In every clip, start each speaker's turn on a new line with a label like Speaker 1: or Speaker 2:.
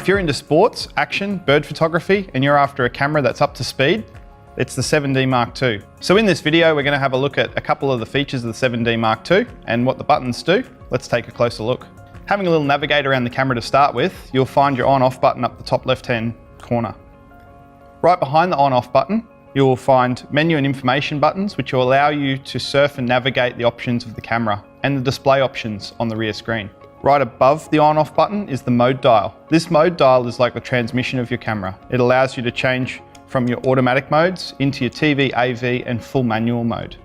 Speaker 1: If you're into sports, action, bird photography, and you're after a camera that's up to speed, it's the 7D Mark II. So in this video, we're going to have a look at a couple of the features of the 7D Mark II and what the buttons do. Let's take a closer look. Having a little navigator around the camera to start with, you'll find your on-off button up the top left-hand corner. Right behind the on-off button, you will find menu and information buttons, which will allow you to surf and navigate the options of the camera and the display options on the rear screen. Right above the on-off button is the mode dial. This mode dial is like the transmission of your camera. It allows you to change from your automatic modes into your TV, AV, and full manual mode.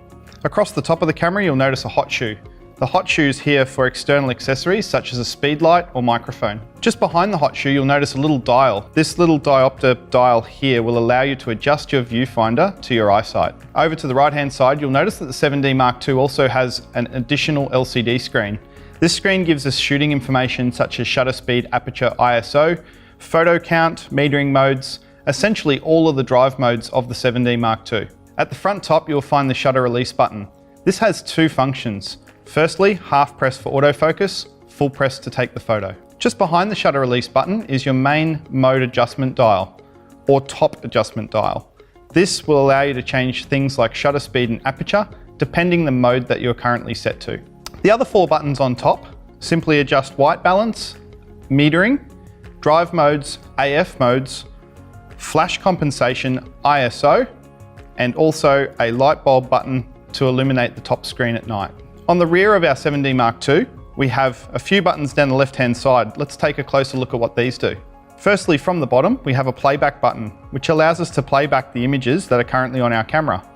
Speaker 1: Across the top of the camera, you'll notice a hot shoe. The hot shoe is here for external accessories such as a speed light or microphone. Just behind the hot shoe, you'll notice a little dial. This little diopter dial here will allow you to adjust your viewfinder to your eyesight. Over to the right-hand side, you'll notice that the 7D Mark II also has an additional LCD screen. This screen gives us shooting information such as shutter speed, aperture, ISO, photo count, metering modes, essentially all of the drive modes of the 7D Mark II. At the front top, you'll find the shutter release button. This has two functions. Firstly, half press for autofocus, full press to take the photo. Just behind the shutter release button is your main mode adjustment dial, or top adjustment dial. This will allow you to change things like shutter speed and aperture, depending the mode that you're currently set to. The other four buttons on top simply adjust white balance, metering, drive modes, AF modes, flash compensation, ISO, and also a light bulb button to illuminate the top screen at night. On the rear of our 7D Mark II, we have a few buttons down the left-hand side. Let's take a closer look at what these do. Firstly, from the bottom, we have a playback button, which allows us to play back the images that are currently on our camera.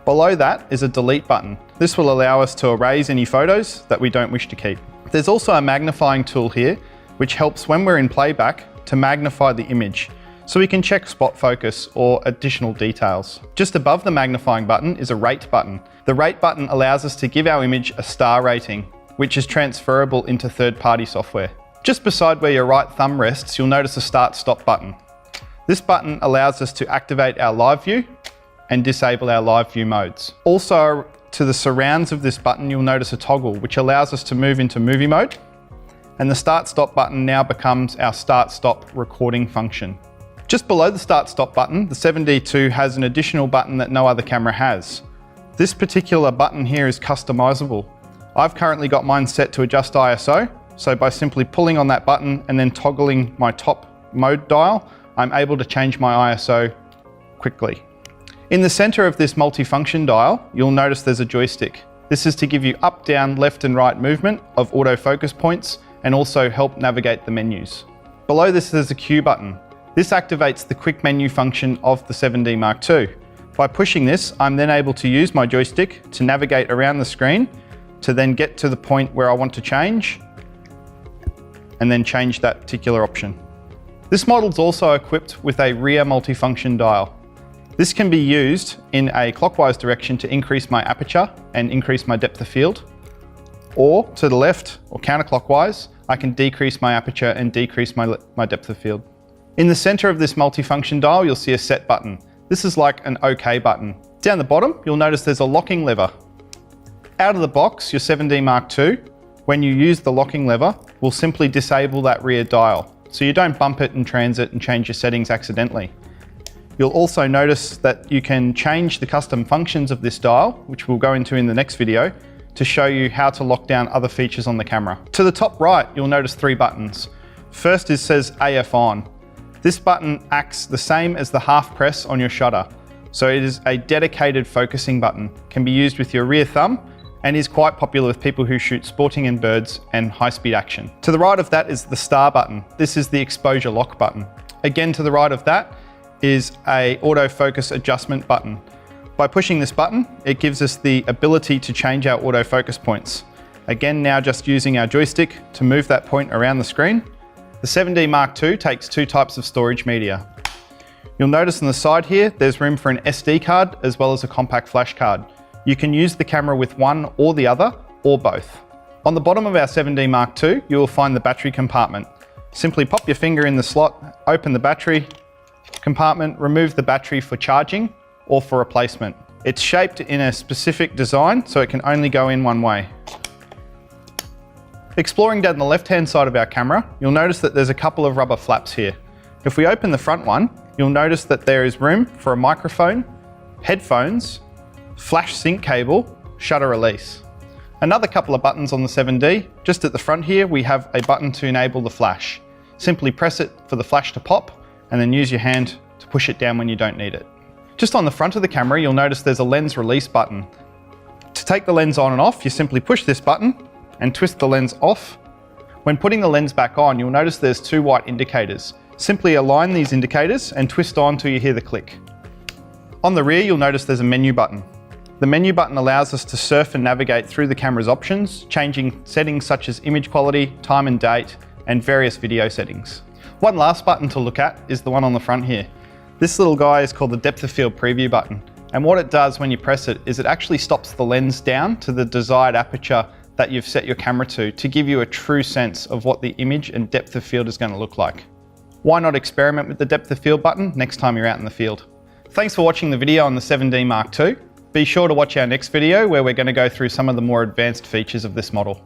Speaker 1: Below that is a delete button. This will allow us to erase any photos that we don't wish to keep. There's also a magnifying tool here, which helps when we're in playback to magnify the image, so we can check spot focus or additional details. Just above the magnifying button is a rate button. The rate button allows us to give our image a star rating, which is transferable into third-party software. Just beside where your right thumb rests, you'll notice a start-stop button. This button allows us to activate our live view and disable our live view modes. Also, to the surrounds of this button, you'll notice a toggle, which allows us to move into movie mode. And the start-stop button now becomes our start-stop recording function. Just below the start-stop button, the 7D II has an additional button that no other camera has. This particular button here is customizable. I've currently got mine set to adjust ISO, so by simply pulling on that button and then toggling my top mode dial, I'm able to change my ISO quickly. In the center of this multifunction dial, you'll notice there's a joystick. This is to give you up, down, left and right movement of autofocus points and also help navigate the menus. Below this there's a Q button. This activates the quick menu function of the 7D Mark II. By pushing this, I'm then able to use my joystick to navigate around the screen to then get to the point where I want to change and then change that particular option. This model is also equipped with a rear multifunction dial. This can be used in a clockwise direction to increase my aperture and increase my depth of field, or to the left or counterclockwise, I can decrease my aperture and decrease my depth of field. In the center of this multifunction dial, you'll see a set button. This is like an OK button. Down the bottom, you'll notice there's a locking lever. Out of the box, your 7D Mark II, when you use the locking lever, will simply disable that rear dial, so you don't bump it in transit and change your settings accidentally. You'll also notice that you can change the custom functions of this dial, which we'll go into in the next video, to show you how to lock down other features on the camera. To the top right, you'll notice three buttons. First says AF on. This button acts the same as the half press on your shutter. So it is a dedicated focusing button, can be used with your rear thumb and is quite popular with people who shoot sporting and birds and high-speed action. To the right of that is the star button. This is the exposure lock button. Again, to the right of that is a autofocus adjustment button. By pushing this button, it gives us the ability to change our autofocus points. Again, now just using our joystick to move that point around the screen. The 7D Mark II takes two types of storage media. You'll notice on the side here, there's room for an SD card as well as a compact flash card. You can use the camera with one or the other, or both. On the bottom of our 7D Mark II, you will find the battery compartment. Simply pop your finger in the slot, open the battery compartment, remove the battery for charging or for replacement. It's shaped in a specific design, so it can only go in one way. Exploring down the left-hand side of our camera, you'll notice that there's a couple of rubber flaps here. If we open the front one, you'll notice that there is room for a microphone, headphones, flash sync cable, shutter release. Another couple of buttons on the 7D. Just at the front here, we have a button to enable the flash. Simply press it for the flash to pop and then use your hand to push it down when you don't need it. Just on the front of the camera, you'll notice there's a lens release button. To take the lens on and off, you simply push this button and twist the lens off. When putting the lens back on, you'll notice there's two white indicators. Simply align these indicators and twist on till you hear the click. On the rear, you'll notice there's a menu button. The menu button allows us to surf and navigate through the camera's options, changing settings such as image quality, time and date, and various video settings. One last button to look at is the one on the front here. This little guy is called the depth of field preview button. And what it does when you press it is it actually stops the lens down to the desired aperture that you've set your camera to give you a true sense of what the image and depth of field is going to look like. Why not experiment with the depth of field button next time you're out in the field? Thanks for watching the video on the 7D Mark II. Be sure to watch our next video where we're going to go through some of the more advanced features of this model.